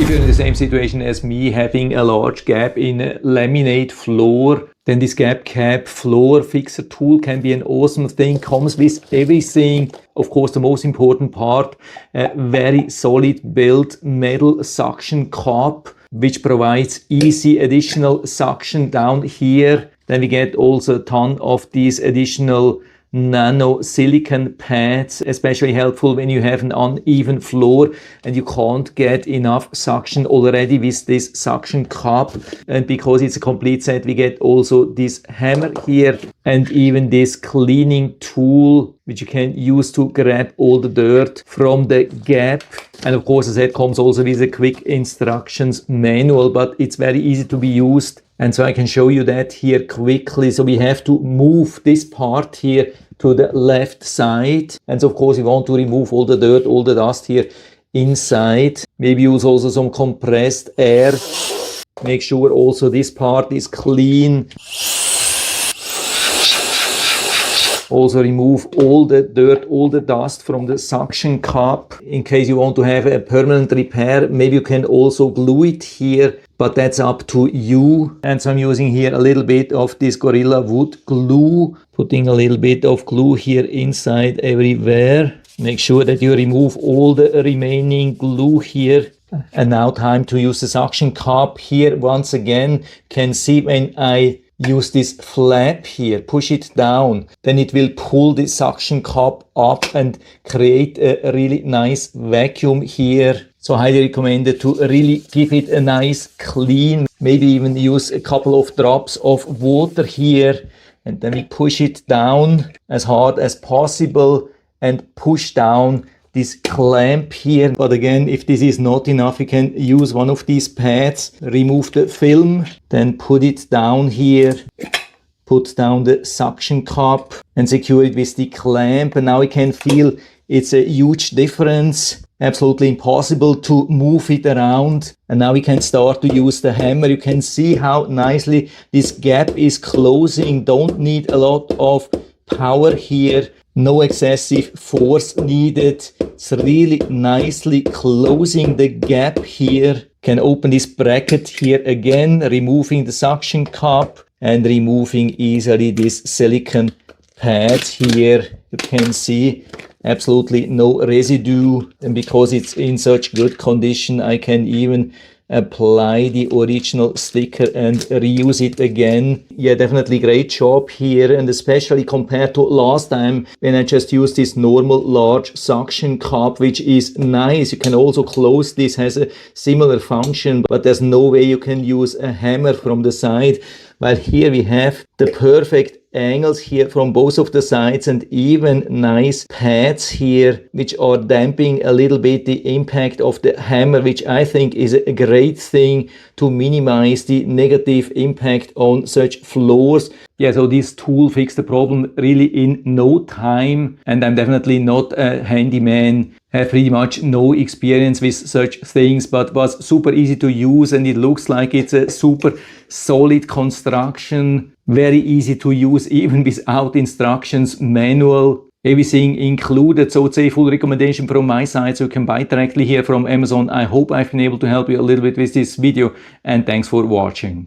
If you're in the same situation as me, having a large gap in a laminate floor, then this GUBCUB floor fixer tool can be an awesome thing. Comes with everything. Of course, the most important part, a very solid built metal suction cup, which provides easy additional suction down here. Then we get also a ton of these additional nano silicon pads, especially helpful when you have an uneven floor and you can't get enough suction already with this suction cup. And because it's a complete set, we get also this hammer here and even this cleaning tool, which you can use to grab all the dirt from the gap. And of course, as I said, comes also with a quick instructions manual, but it's very easy to be used. And so I can show you that here quickly. So we have to move this part here to the left side. And so of course, we want to remove all the dirt, all the dust here inside. Maybe use also some compressed air. Make sure also this part is clean. Also remove all the dirt, all the dust from the suction cup. In case you want to have a permanent repair, maybe you can also glue it here, but that's up to you. And so I'm using here a little bit of this Gorilla Wood glue, putting a little bit of glue here inside everywhere. Make sure that you remove all the remaining glue here. And now time to use the suction cup here. Once again, can see when I use this flap here, push it down, then it will pull the suction cup up and create a really nice vacuum here. So highly recommended to really give it a nice clean, maybe even use a couple of drops of water here, and then we push it down as hard as possible and push down this clamp here. But again, if this is not enough, you can use one of these pads, remove the film, then put it down here, put down the suction cup and secure it with the clamp. And now you can feel it's a huge difference. Absolutely impossible to move it around. And now we can start to use the hammer. You can see how nicely this gap is closing. Don't need a lot of power here. No excessive force needed. It's really nicely closing the gap here. Can open this bracket here again, removing the suction cup and removing easily this silicone pad here. You can see absolutely no residue. And because it's in such good condition, I can even apply the original sticker and reuse it again. Yeah, definitely great job here, and especially compared to last time when I just used this normal large suction cup, which is nice. You can also close this, has a similar function, but there's no way you can use a hammer from the side. While here we have the perfect angles here from both of the sides and even nice pads here which are damping a little bit the impact of the hammer, which I think is a great thing to minimize the negative impact on such floors. Yeah, so this tool fixed the problem really in no time, and I'm definitely not a handyman. Have pretty much no experience with such things, but was super easy to use, and it looks like it's a super solid construction. Very easy to use even without instructions manual. Everything included, so it's a full recommendation from my side, so you can buy directly here from Amazon. I hope I've been able to help you a little bit with this video, and thanks for watching.